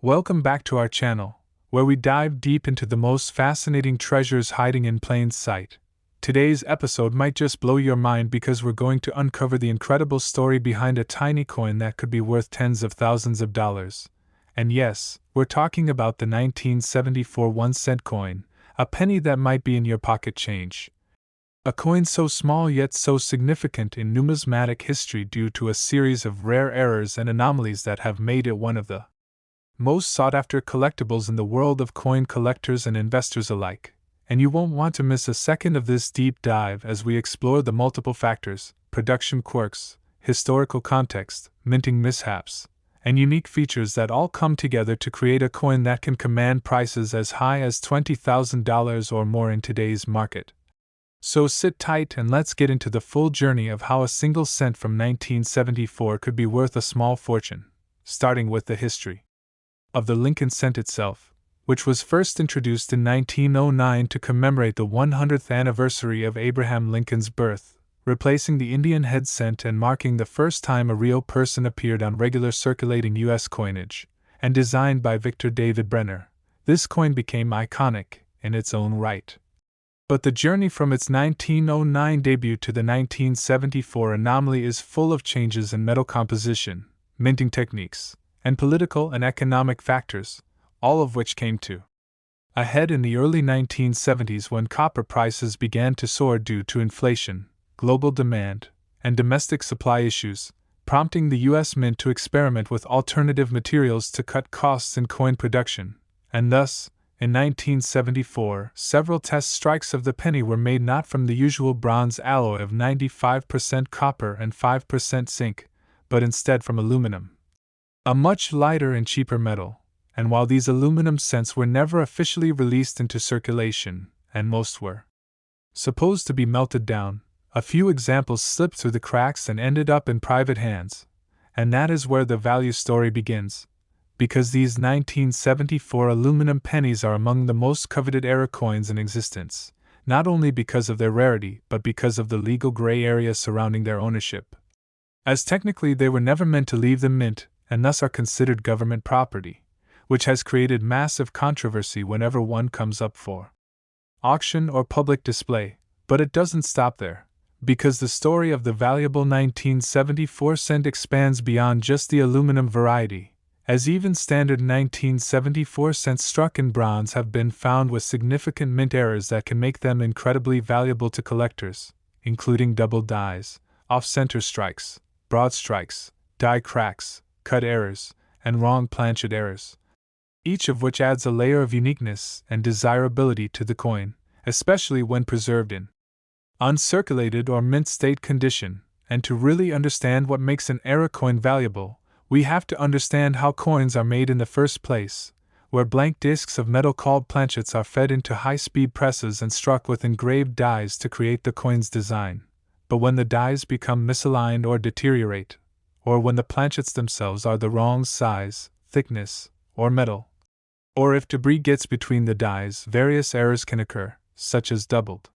Welcome back to our channel, where we dive deep into the most fascinating treasures hiding in plain sight. Today's episode might just blow your mind because we're going to uncover the incredible story behind a tiny coin that could be worth tens of thousands of dollars. And yes, we're talking about the 1974 1-cent coin, a penny that might be in your pocket change. A coin so small yet so significant in numismatic history due to a series of rare errors and anomalies that have made it one of the most sought-after collectibles in the world of coin collectors and investors alike. And you won't want to miss a second of this deep dive as we explore the multiple factors, production quirks, historical context, minting mishaps, and unique features that all come together to create a coin that can command prices as high as $20,000 or more in today's market. So sit tight and let's get into the full journey of how a single cent from 1974 could be worth a small fortune, starting with the history of the Lincoln cent itself, which was first introduced in 1909 to commemorate the 100th anniversary of Abraham Lincoln's birth, replacing the Indian head cent and marking the first time a real person appeared on regular circulating U.S. coinage. And designed by Victor David Brenner, this coin became iconic in its own right. But the journey from its 1909 debut to the 1974 anomaly is full of changes in metal composition, minting techniques, and political and economic factors, all of which came to a head in the early 1970s when copper prices began to soar due to inflation, global demand, and domestic supply issues, prompting the U.S. Mint to experiment with alternative materials to cut costs in coin production, and thus, in 1974, several test strikes of the penny were made not from the usual bronze alloy of 95% copper and 5% zinc, but instead from aluminum, a much lighter and cheaper metal. And while these aluminum cents were never officially released into circulation, and most were supposed to be melted down, a few examples slipped through the cracks and ended up in private hands. And that is where the value story begins, because these 1974 aluminum pennies are among the most coveted era coins in existence, not only because of their rarity but because of the legal gray area surrounding their ownership, as technically they were never meant to leave the mint and thus are considered government property, which has created massive controversy whenever one comes up for auction or public display. But it doesn't stop there, because the story of the valuable 1974 cent expands beyond just the aluminum variety, as even standard 1974 cents struck in bronze have been found with significant mint errors that can make them incredibly valuable to collectors, including double dies, off-center strikes, broad strikes, die cracks, cut errors, and wrong planchet errors, each of which adds a layer of uniqueness and desirability to the coin, especially when preserved in uncirculated or mint state condition. And to really understand what makes an era coin valuable, we have to understand how coins are made in the first place, where blank discs of metal called planchets are fed into high-speed presses and struck with engraved dies to create the coin's design. But when the dies become misaligned or deteriorate, or when the planchets themselves are the wrong size, thickness, or metal, or if debris gets between the dies, various errors can occur, such as doubled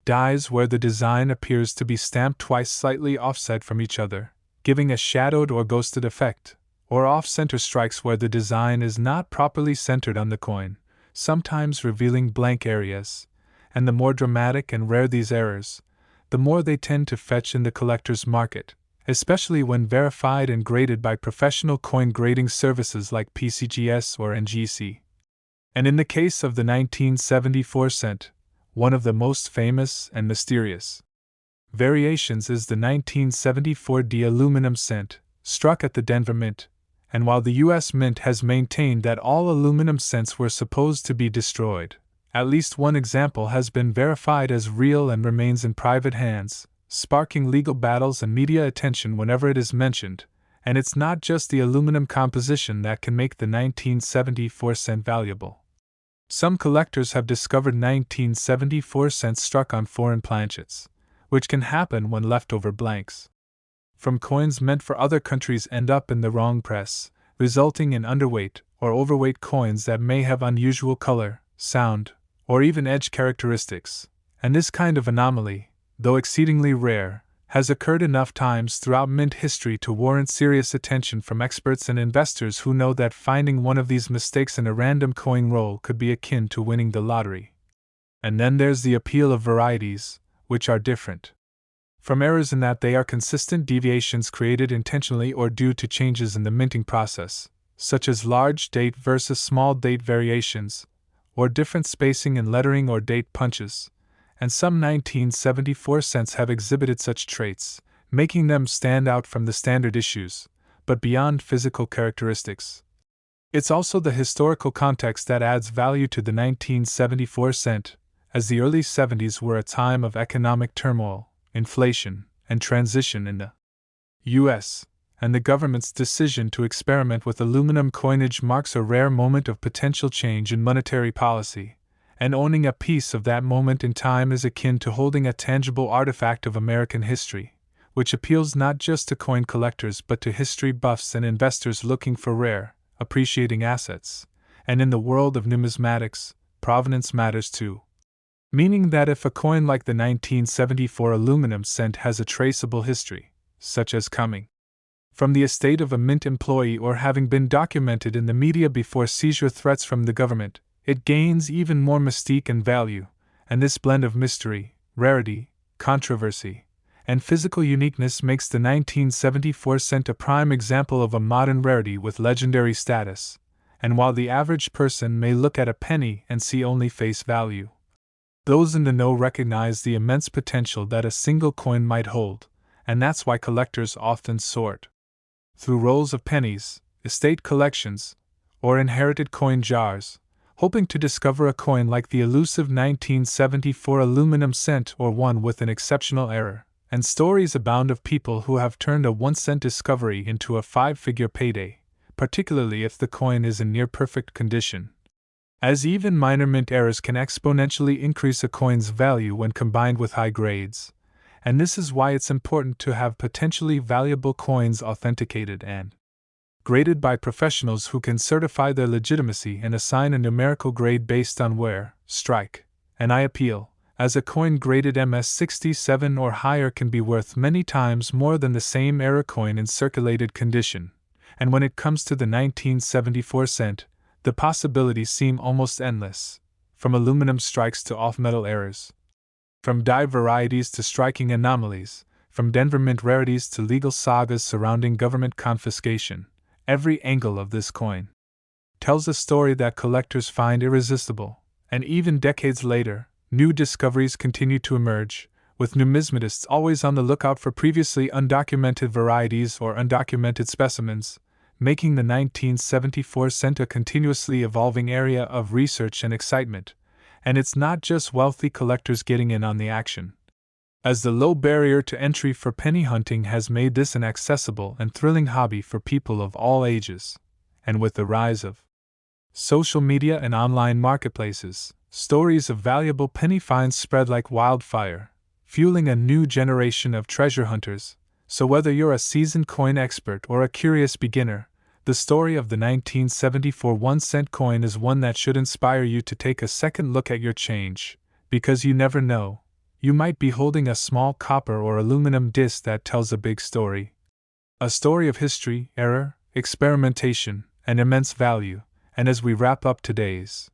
dies where the design appears to be stamped twice slightly offset from each other, giving a shadowed or ghosted effect, or off-center strikes where the design is not properly centered on the coin, sometimes revealing blank areas. And the more dramatic and rare these errors, the more they tend to fetch in the collector's market, especially when verified and graded by professional coin grading services like PCGS or NGC. And in the case of the 1974 cent, one of the most famous and mysterious variations is the 1974D aluminum cent, struck at the Denver Mint. And while the U.S. Mint has maintained that all aluminum cents were supposed to be destroyed, at least one example has been verified as real and remains in private hands, sparking legal battles and media attention whenever it is mentioned. And it's not just the aluminum composition that can make the 1974 cent valuable. Some collectors have discovered 1974 cents struck on foreign planchets, which can happen when leftover blanks from coins meant for other countries end up in the wrong press, resulting in underweight or overweight coins that may have unusual color, sound, or even edge characteristics. And this kind of anomaly, though exceedingly rare, has occurred enough times throughout mint history to warrant serious attention from experts and investors who know that finding one of these mistakes in a random coin roll could be akin to winning the lottery. And then there's the appeal of varieties, which are different from errors in that they are consistent deviations created intentionally or due to changes in the minting process, such as large date versus small date variations, or different spacing in lettering or date punches, and some 1974 cents have exhibited such traits, making them stand out from the standard issues, but beyond physical characteristics. It's also the historical context that adds value to the 1974 cent, as the early 70s were a time of economic turmoil, inflation, and transition in the U.S., and the government's decision to experiment with aluminum coinage marks a rare moment of potential change in monetary policy, and owning a piece of that moment in time is akin to holding a tangible artifact of American history, which appeals not just to coin collectors but to history buffs and investors looking for rare, appreciating assets, and in the world of numismatics, provenance matters too. Meaning that if a coin like the 1974 aluminum cent has a traceable history, such as coming from the estate of a mint employee or having been documented in the media before seizure threats from the government, it gains even more mystique and value, and this blend of mystery, rarity, controversy, and physical uniqueness makes the 1974 cent a prime example of a modern rarity with legendary status, and while the average person may look at a penny and see only face value, those in the know recognize the immense potential that a single coin might hold, and that's why collectors often sort through rolls of pennies, estate collections, or inherited coin jars, hoping to discover a coin like the elusive 1974 aluminum cent or one with an exceptional error, and stories abound of people who have turned a 1-cent discovery into a 5-figure payday, particularly if the coin is in near-perfect condition, as even minor mint errors can exponentially increase a coin's value when combined with high grades, and this is why it's important to have potentially valuable coins authenticated and graded by professionals who can certify their legitimacy and assign a numerical grade based on where, strike, and I appeal, as a coin graded MS67 or higher can be worth many times more than the same error coin in circulated condition, and when it comes to the 1974 cent, the possibilities seem almost endless, from aluminum strikes to off-metal errors, from die varieties to striking anomalies, from Denver mint rarities to legal sagas surrounding government confiscation. Every angle of this coin tells a story that collectors find irresistible, and even decades later, new discoveries continue to emerge, with numismatists always on the lookout for previously undocumented varieties or undocumented specimens, making the 1974 cent a continuously evolving area of research and excitement, and it's not just wealthy collectors getting in on the action, as the low barrier to entry for penny hunting has made this an accessible and thrilling hobby for people of all ages, and with the rise of social media and online marketplaces, stories of valuable penny finds spread like wildfire, fueling a new generation of treasure hunters. So whether you're a seasoned coin expert or a curious beginner, the story of the 1974 1-cent coin is one that should inspire you to take a second look at your change, because you never know, you might be holding a small copper or aluminum disc that tells a big story. A story of history, error, experimentation, and immense value, and as we wrap up today's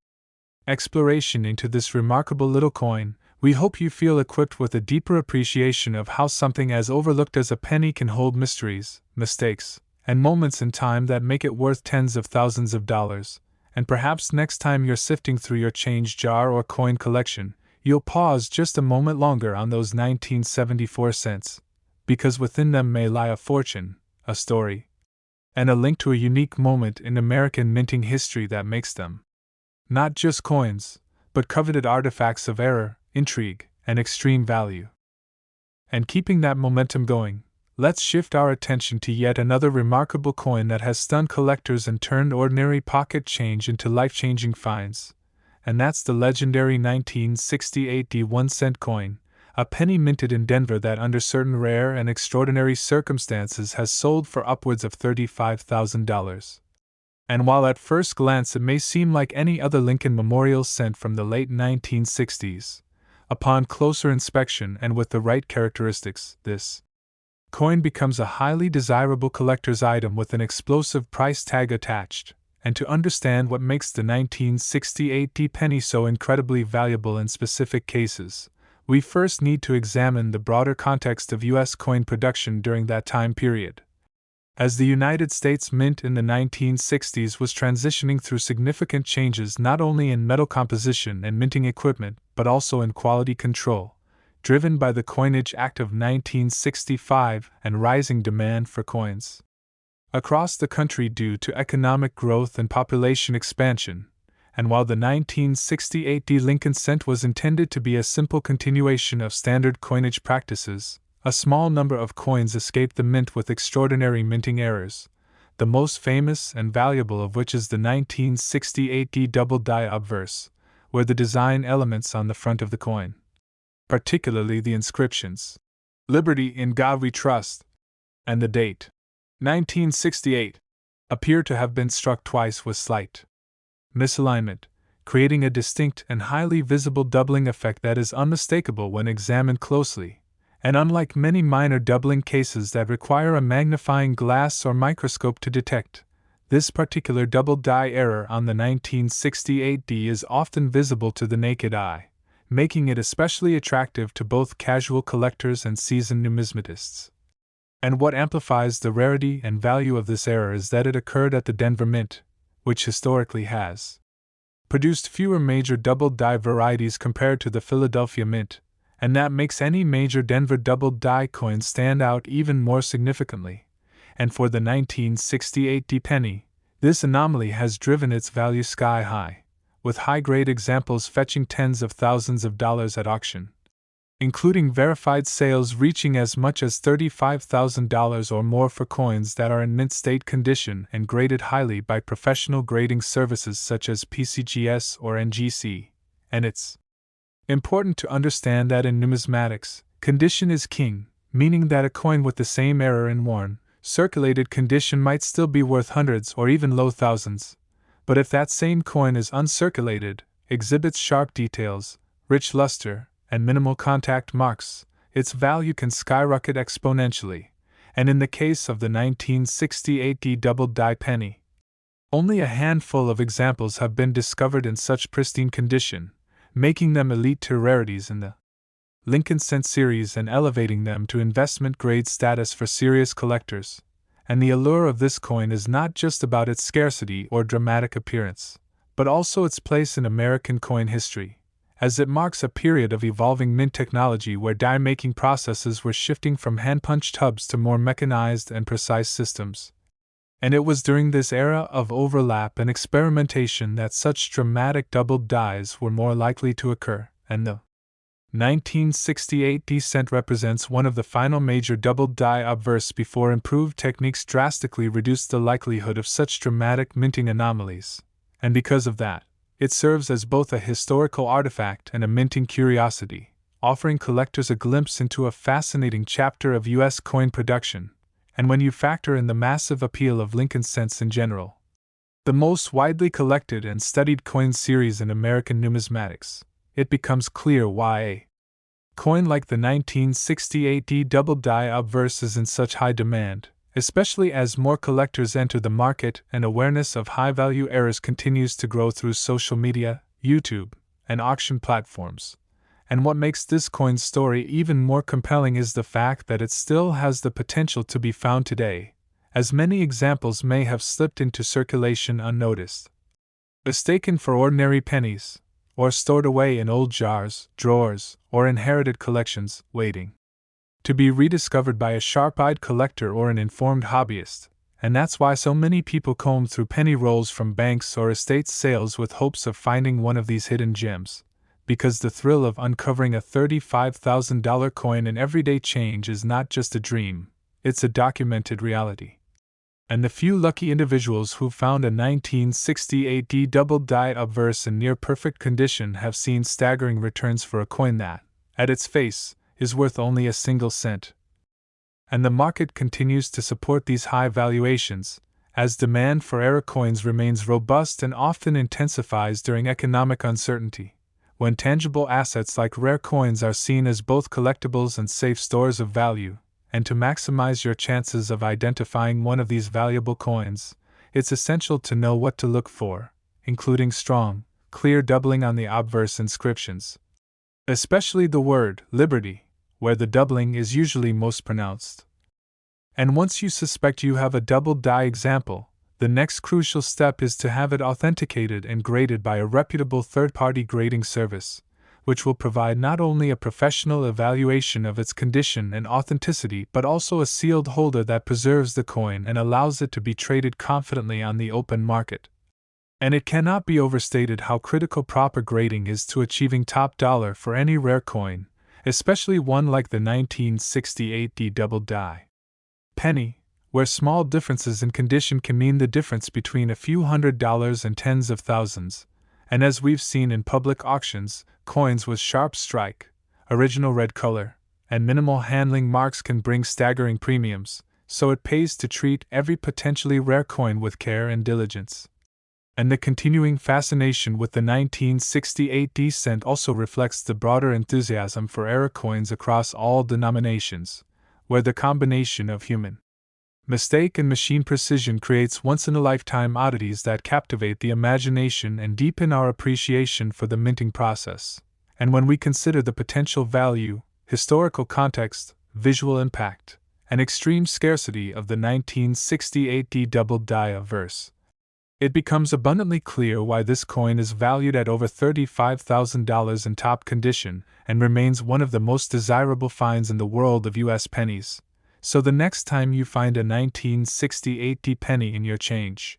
exploration into this remarkable little coin, we hope you feel equipped with a deeper appreciation of how something as overlooked as a penny can hold mysteries, mistakes, and moments in time that make it worth tens of thousands of dollars, and perhaps next time you're sifting through your change jar or coin collection, you'll pause just a moment longer on those 1974 cents, because within them may lie a fortune, a story, and a link to a unique moment in American minting history that makes them not just coins, but coveted artifacts of error, intrigue, and extreme value. And keeping that momentum going, let's shift our attention to yet another remarkable coin that has stunned collectors and turned ordinary pocket change into life-changing finds, and that's the legendary 1968 1-cent coin, a penny minted in Denver that under certain rare and extraordinary circumstances has sold for upwards of $35,000. And while at first glance it may seem like any other Lincoln Memorial cent from the late 1960s, Upon closer inspection and with the right characteristics, this coin becomes a highly desirable collector's item with an explosive price tag attached. And to understand what makes the 1968 penny so incredibly valuable in specific cases, we first need to examine the broader context of U.S. coin production during that time period. As the United States Mint in the 1960s was transitioning through significant changes not only in metal composition and minting equipment, but also in quality control, driven by the Coinage Act of 1965 and rising demand for coins across the country due to economic growth and population expansion, and while the 1968 Lincoln cent was intended to be a simple continuation of standard coinage practices, a small number of coins escaped the mint with extraordinary minting errors, the most famous and valuable of which is the 1968 double die obverse, where the design elements on the front of the coin, particularly the inscriptions, "Liberty in God We Trust," and the date, 1968, appear to have been struck twice with slight misalignment, creating a distinct and highly visible doubling effect that is unmistakable when examined closely, and unlike many minor doubling cases that require a magnifying glass or microscope to detect, this particular double die error on the 1968 is often visible to the naked eye, making it especially attractive to both casual collectors and seasoned numismatists. And what amplifies the rarity and value of this error is that it occurred at the Denver Mint, which historically has produced fewer major double die varieties compared to the Philadelphia Mint, and that makes any major Denver double die coin stand out even more significantly. And for the 1968 penny, this anomaly has driven its value sky high, with high-grade examples fetching tens of thousands of dollars at auction, including verified sales reaching as much as $35,000 or more for coins that are in mint state condition and graded highly by professional grading services such as PCGS or NGC. And it's important to understand that in numismatics, condition is king, meaning that a coin with the same error in worn, circulated condition might still be worth hundreds or even low thousands. But if that same coin is uncirculated, exhibits sharp details, rich luster, and minimal contact marks, its value can skyrocket exponentially, and in the case of the 1968 double die penny, only a handful of examples have been discovered in such pristine condition, making them elite-tier rarities in the Lincoln cent series and elevating them to investment-grade status for serious collectors. And the allure of this coin is not just about its scarcity or dramatic appearance, but also its place in American coin history, as it marks a period of evolving mint technology where die-making processes were shifting from hand-punched tubs to more mechanized and precise systems. And it was during this era of overlap and experimentation that such dramatic double dies were more likely to occur, and the 1968 cent represents one of the final major double die obverse before improved techniques drastically reduced the likelihood of such dramatic minting anomalies, and because of that, it serves as both a historical artifact and a minting curiosity, offering collectors a glimpse into a fascinating chapter of U.S. coin production. And when you factor in the massive appeal of Lincoln cents in general, the most widely collected and studied coin series in American numismatics, it becomes clear why a coin like the 1968 double die obverse is in such high demand, especially as more collectors enter the market and awareness of high-value errors continues to grow through social media, YouTube, and auction platforms. And what makes this coin's story even more compelling is the fact that it still has the potential to be found today, as many examples may have slipped into circulation unnoticed, mistaken for ordinary pennies, or stored away in old jars, drawers, or inherited collections, waiting to be rediscovered by a sharp-eyed collector or an informed hobbyist. And that's why so many people comb through penny rolls from banks or estate sales with hopes of finding one of these hidden gems, because the thrill of uncovering a $35,000 coin in everyday change is not just a dream, it's a documented reality. And the few lucky individuals who found a 1968 double die obverse in near-perfect condition have seen staggering returns for a coin that, at its face, is worth only a single cent. And the market continues to support these high valuations, as demand for error coins remains robust and often intensifies during economic uncertainty, when tangible assets like rare coins are seen as both collectibles and safe stores of value, and to maximize your chances of identifying one of these valuable coins, it's essential to know what to look for, including strong, clear doubling on the obverse inscriptions. Especially the word liberty, where the doubling is usually most pronounced. And once you suspect you have a doubled die example, the next crucial step is to have it authenticated and graded by a reputable third-party grading service, which will provide not only a professional evaluation of its condition and authenticity but also a sealed holder that preserves the coin and allows it to be traded confidently on the open market. And it cannot be overstated how critical proper grading is to achieving top dollar for any rare coin, especially one like the 1968 double die penny, where small differences in condition can mean the difference between a few $100s and tens of thousands, and as we've seen in public auctions, coins with sharp strike, original red color, and minimal handling marks can bring staggering premiums, so it pays to treat every potentially rare coin with care and diligence. And the continuing fascination with the 1968 cent also reflects the broader enthusiasm for era coins across all denominations, where the combination of human mistake and machine precision creates once-in-a-lifetime oddities that captivate the imagination and deepen our appreciation for the minting process. And when we consider the potential value, historical context, visual impact, and extreme scarcity of the 1968 double die verse, it becomes abundantly clear why this coin is valued at over $35,000 in top condition and remains one of the most desirable finds in the world of U.S. pennies. So the next time you find a 1968 penny in your change,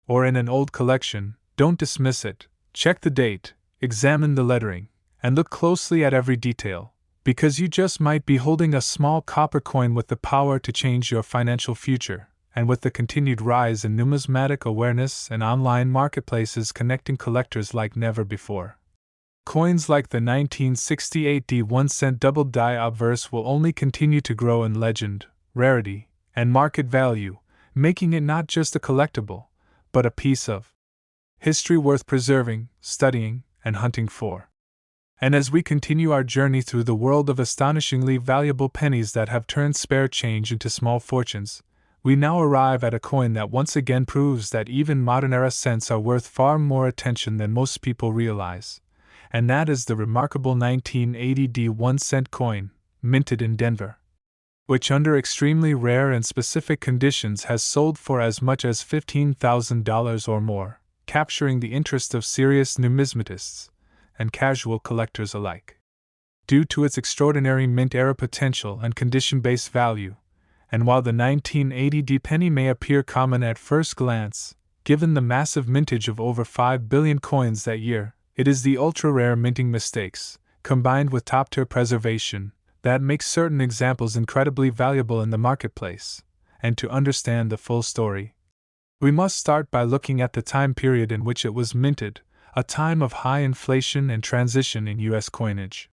or in an old collection, don't dismiss it. Check the date, examine the lettering, and look closely at every detail, because you just might be holding a small copper coin with the power to change your financial future. And with the continued rise in numismatic awareness and online marketplaces connecting collectors like never before, coins like the 1968 1-cent double die obverse will only continue to grow in legend, rarity, and market value, making it not just a collectible, but a piece of history worth preserving, studying, and hunting for. And as we continue our journey through the world of astonishingly valuable pennies that have turned spare change into small fortunes, we now arrive at a coin that once again proves that even modern-era cents are worth far more attention than most people realize, and that is the remarkable 1980 1-cent coin, minted in Denver, which under extremely rare and specific conditions has sold for as much as $15,000 or more, capturing the interest of serious numismatists and casual collectors alike. Due to its extraordinary mint-era potential and condition-based value, and while the 1980 penny may appear common at first glance, given the massive mintage of over 5 billion coins that year, it is the ultra-rare minting mistakes, combined with top-tier preservation, that makes certain examples incredibly valuable in the marketplace. And to understand the full story, we must start by looking at the time period in which it was minted, a time of high inflation and transition in U.S. coinage.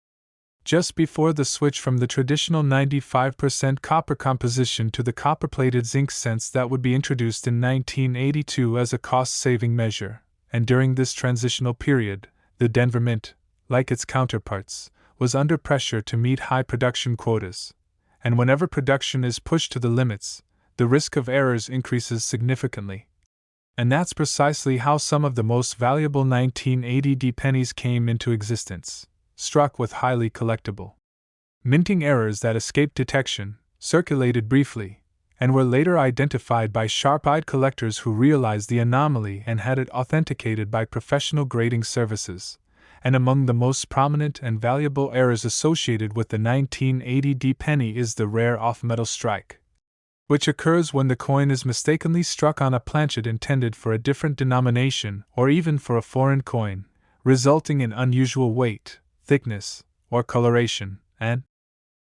Just before the switch from the traditional 95% copper composition to the copper-plated zinc cents that would be introduced in 1982 as a cost-saving measure, and during this transitional period, the Denver Mint, like its counterparts, was under pressure to meet high production quotas, and whenever production is pushed to the limits, the risk of errors increases significantly. And that's precisely how some of the most valuable 1980 pennies came into existence, struck with highly collectible minting errors that escaped detection, circulated briefly, and were later identified by sharp-eyed collectors who realized the anomaly and had it authenticated by professional grading services. And among the most prominent and valuable errors associated with the 1980 penny is the rare off-metal strike, which occurs when the coin is mistakenly struck on a planchet intended for a different denomination or even for a foreign coin, resulting in unusual weight, thickness, or coloration, and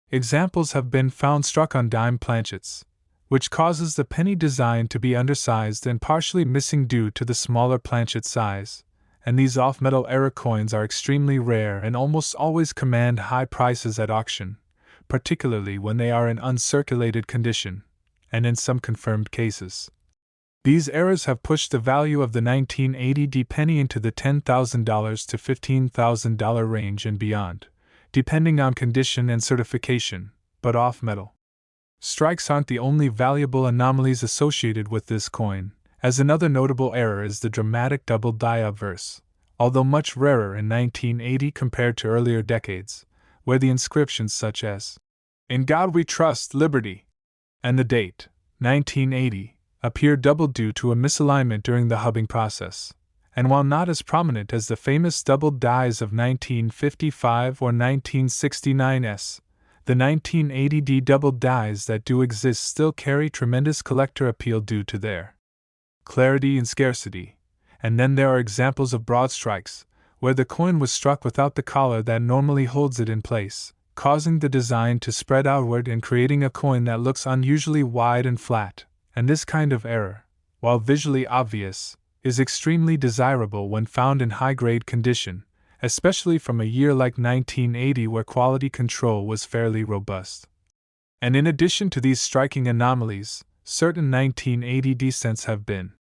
examples have been found struck on dime planchets, which causes the penny design to be undersized and partially missing due to the smaller planchet size. And these off-metal error coins are extremely rare and almost always command high prices at auction, particularly when they are in uncirculated condition, and in some confirmed cases, These errors have pushed the value of the 1980 penny into the $10,000 to $15,000 range and beyond, depending on condition and certification, but off-metal strikes aren't the only valuable anomalies associated with this coin, as another notable error is the dramatic double die obverse, although much rarer in 1980 compared to earlier decades, where the inscriptions such as, "In God We Trust, Liberty," and the date, 1980, appear doubled due to a misalignment during the hubbing process, and while not as prominent as the famous doubled dies of 1955 or 1969's, the 1980D doubled dies that do exist still carry tremendous collector appeal due to their clarity and scarcity. And then there are examples of broad strikes, where the coin was struck without the collar that normally holds it in place, causing the design to spread outward and creating a coin that looks unusually wide and flat. And this kind of error, while visually obvious, is extremely desirable when found in high-grade condition, especially from a year like 1980 where quality control was fairly robust. And in addition to these striking anomalies, certain 1980 descents have been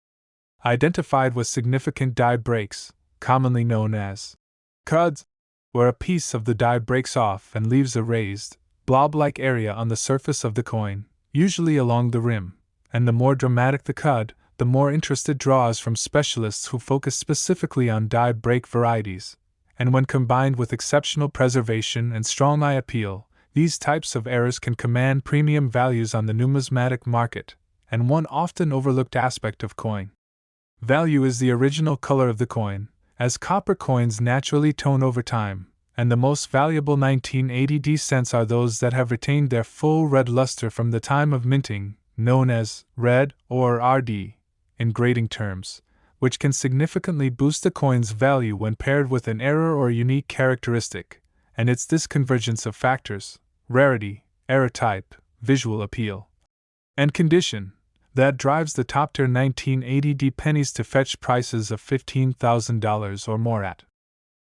identified with significant die breaks, commonly known as cuds, where a piece of the die breaks off and leaves a raised, blob-like area on the surface of the coin, usually along the rim, and the more dramatic the cud, the more interest it draws from specialists who focus specifically on die break varieties. And when combined with exceptional preservation and strong eye appeal, these types of errors can command premium values on the numismatic market. And one often overlooked aspect of coin value is the original color of the coin, as copper coins naturally tone over time, and the most valuable 1980 cents are those that have retained their full red luster from the time of minting, known as red or RD in grading terms, which can significantly boost the coin's value when paired with an error or unique characteristic, and it's this convergence of factors, rarity, error type, visual appeal, and condition, that drives the top-tier 1980 pennies to fetch prices of $15,000 or more at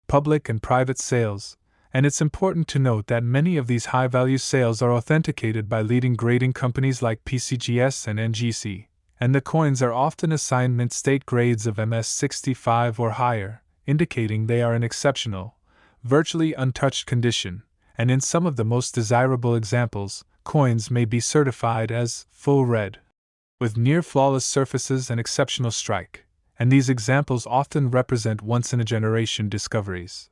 public and private sales, and it's important to note that many of these high-value sales are authenticated by leading grading companies like PCGS and NGC, and the coins are often assigned mint state grades of MS65 or higher, indicating they are in exceptional, virtually untouched condition, and in some of the most desirable examples, coins may be certified as full red, with near-flawless surfaces and exceptional strike, and these examples often represent once-in-a-generation discoveries.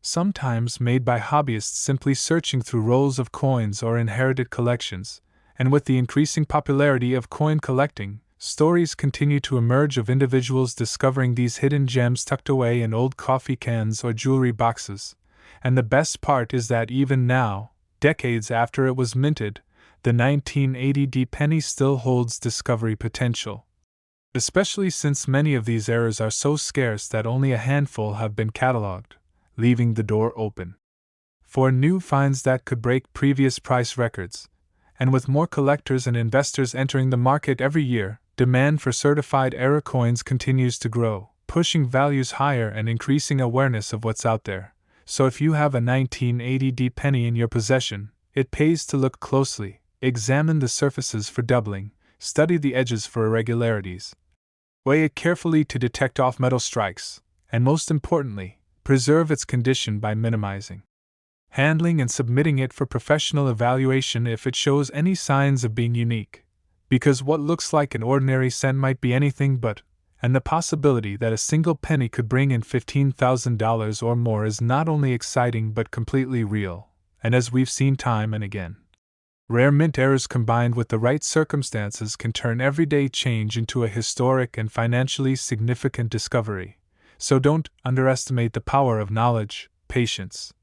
Sometimes made by hobbyists simply searching through rolls of coins or inherited collections, and with the increasing popularity of coin collecting, stories continue to emerge of individuals discovering these hidden gems tucked away in old coffee cans or jewelry boxes, and the best part is that even now, decades after it was minted, the 1980 penny still holds discovery potential. Especially since many of these errors are so scarce that only a handful have been catalogued, leaving the door open for new finds that could break previous price records. And with more collectors and investors entering the market every year, demand for certified error coins continues to grow, pushing values higher and increasing awareness of what's out there. So if you have a 1980 penny in your possession, it pays to look closely, examine the surfaces for doubling, study the edges for irregularities, weigh it carefully to detect off-metal strikes, and most importantly, preserve its condition by minimizing handling and submitting it for professional evaluation if it shows any signs of being unique. Because what looks like an ordinary cent might be anything but, and the possibility that a single penny could bring in $15,000 or more is not only exciting but completely real, and as we've seen time and again, rare mint errors combined with the right circumstances can turn everyday change into a historic and financially significant discovery. So don't underestimate the power of knowledge, patience,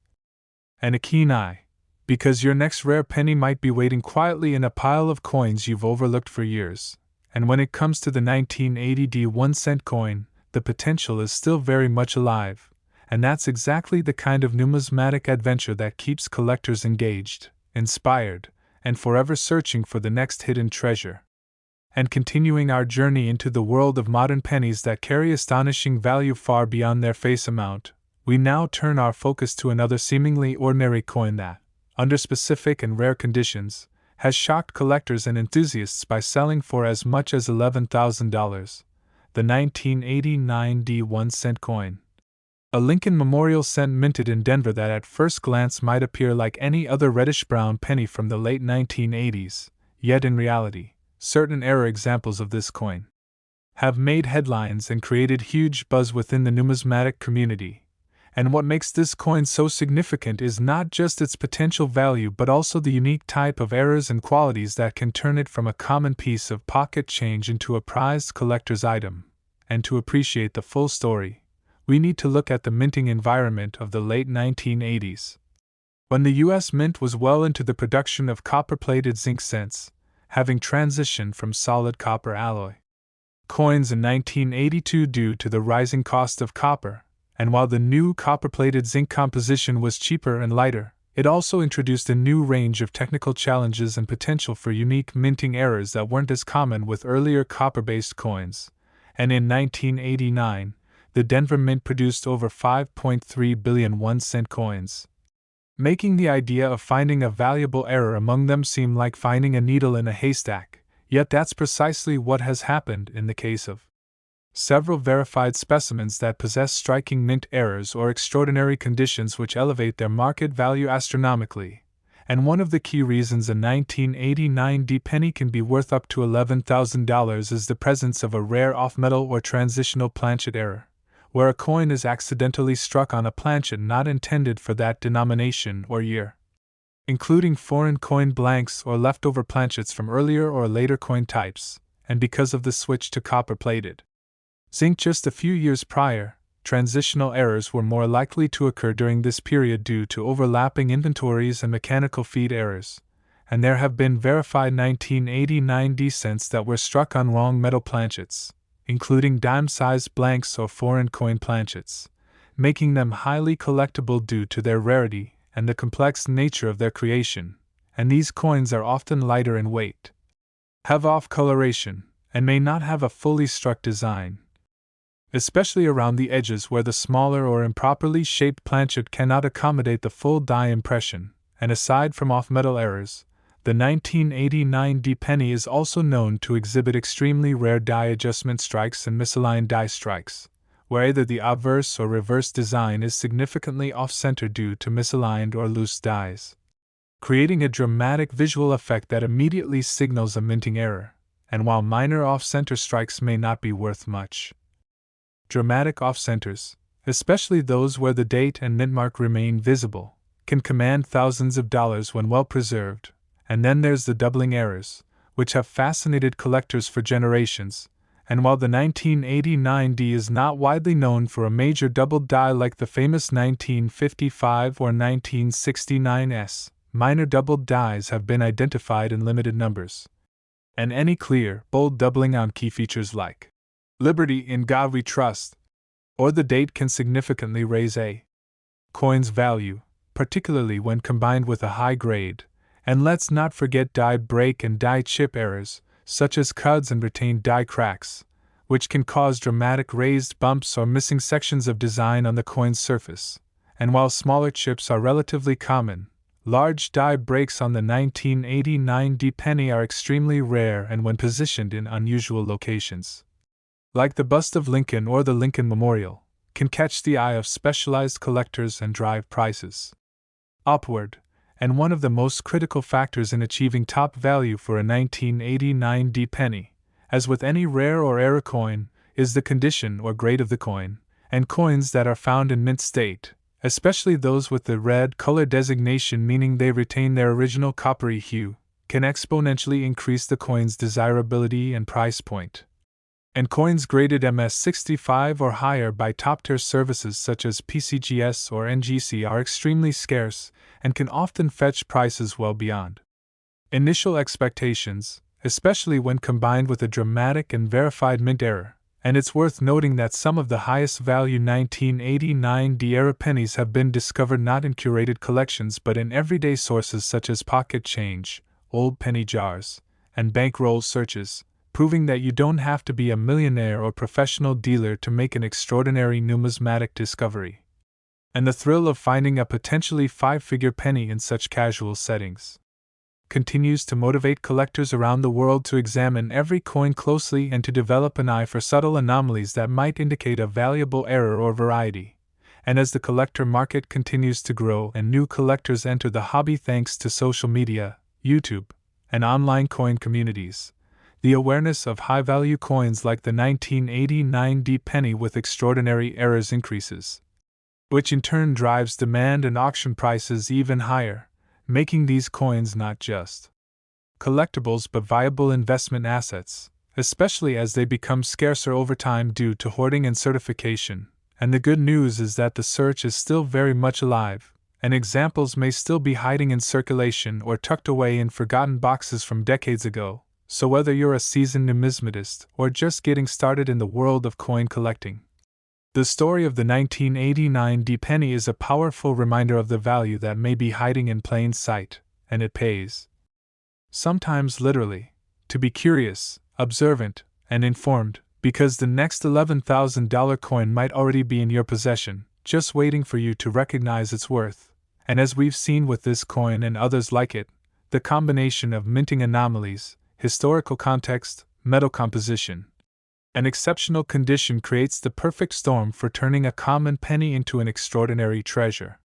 and a keen eye, because your next rare penny might be waiting quietly in a pile of coins you've overlooked for years. And when it comes to the 1980 1-cent coin, the potential is still very much alive, and that's exactly the kind of numismatic adventure that keeps collectors engaged, inspired, and forever searching for the next hidden treasure. And continuing our journey into the world of modern pennies that carry astonishing value far beyond their face amount, we now turn our focus to another seemingly ordinary coin that, under specific and rare conditions, has shocked collectors and enthusiasts by selling for as much as $11,000, the 1989 D1-cent coin. A Lincoln Memorial cent minted in Denver that at first glance might appear like any other reddish-brown penny from the late 1980s, yet in reality, certain error examples of this coin have made headlines and created huge buzz within the numismatic community. And what makes this coin so significant is not just its potential value but also the unique type of errors and qualities that can turn it from a common piece of pocket change into a prized collector's item. And to appreciate the full story, we need to look at the minting environment of the late 1980s. When the U.S. Mint was well into the production of copper-plated zinc cents, having transitioned from solid copper alloy coins in 1982 due to the rising cost of copper, and while the new copper-plated zinc composition was cheaper and lighter, it also introduced a new range of technical challenges and potential for unique minting errors that weren't as common with earlier copper-based coins. And in 1989, the Denver Mint produced over 5.3 billion 1-cent coins, making the idea of finding a valuable error among them seem like finding a needle in a haystack. Yet that's precisely what has happened in the case of several verified specimens that possess striking mint errors or extraordinary conditions which elevate their market value astronomically. And one of the key reasons a 1989 D penny can be worth up to $11,000 is the presence of a rare off-metal or transitional planchet error, where a coin is accidentally struck on a planchet not intended for that denomination or year, including foreign coin blanks or leftover planchets from earlier or later coin types, and because of the switch to copper-plated zinc just a few years prior, transitional errors were more likely to occur during this period due to overlapping inventories and mechanical feed errors, and there have been verified 1989 D cents that were struck on wrong metal planchets, including dime-sized blanks or foreign coin planchets, making them highly collectible due to their rarity and the complex nature of their creation, and these coins are often lighter in weight, have off coloration, and may not have a fully struck design, especially around the edges where the smaller or improperly shaped planchet cannot accommodate the full die impression. And aside from off-metal errors, the 1989 D penny is also known to exhibit extremely rare die adjustment strikes and misaligned die strikes, where either the obverse or reverse design is significantly off-center due to misaligned or loose dies, creating a dramatic visual effect that immediately signals a minting error. And while minor off-center strikes may not be worth much, dramatic off-centers, especially those where the date and mint mark remain visible, can command thousands of dollars when well preserved. And then there's the doubling errors, which have fascinated collectors for generations. And while the 1989 D is not widely known for a major doubled die like the famous 1955 or 1969 S, minor doubled dies have been identified in limited numbers. And any clear, bold doubling on key features like "Liberty in God We Trust" or the date can significantly raise a coin's value, particularly when combined with a high grade. And let's not forget die break and die chip errors, such as cuds and retained die cracks, which can cause dramatic raised bumps or missing sections of design on the coin's surface. And while smaller chips are relatively common, large die breaks on the 1989 D penny are extremely rare and when positioned in unusual locations, like the bust of Lincoln or the Lincoln Memorial, can catch the eye of specialized collectors and drive prices upward. And one of the most critical factors in achieving top value for a 1989 D penny, as with any rare or error coin, is the condition or grade of the coin. And coins that are found in mint state, especially those with the red color designation meaning they retain their original coppery hue, can exponentially increase the coin's desirability and price point. And coins graded MS65 or higher by top-tier services such as PCGS or NGC are extremely scarce and can often fetch prices well beyond initial expectations, especially when combined with a dramatic and verified mint error. And it's worth noting that some of the highest value 1989 D-era pennies have been discovered not in curated collections but in everyday sources such as pocket change, old penny jars, and bankroll searches, proving that you don't have to be a millionaire or professional dealer to make an extraordinary numismatic discovery. And the thrill of finding a potentially five-figure penny in such casual settings continues to motivate collectors around the world to examine every coin closely and to develop an eye for subtle anomalies that might indicate a valuable error or variety. And as the collector market continues to grow and new collectors enter the hobby thanks to social media, YouTube, and online coin communities, the awareness of high-value coins like the 1989 penny with extraordinary errors increases, which in turn drives demand and auction prices even higher, making these coins not just collectibles but viable investment assets, especially as they become scarcer over time due to hoarding and certification. And the good news is that the search is still very much alive, and examples may still be hiding in circulation or tucked away in forgotten boxes from decades ago. So whether you're a seasoned numismatist or just getting started in the world of coin collecting, the story of the 1989 penny is a powerful reminder of the value that may be hiding in plain sight, and it pays, sometimes literally, to be curious, observant, and informed, because the next $11,000 coin might already be in your possession, just waiting for you to recognize its worth. And as we've seen with this coin and others like it, the combination of minting anomalies, historical context, metal composition, and exceptional condition creates the perfect storm for turning a common penny into an extraordinary treasure.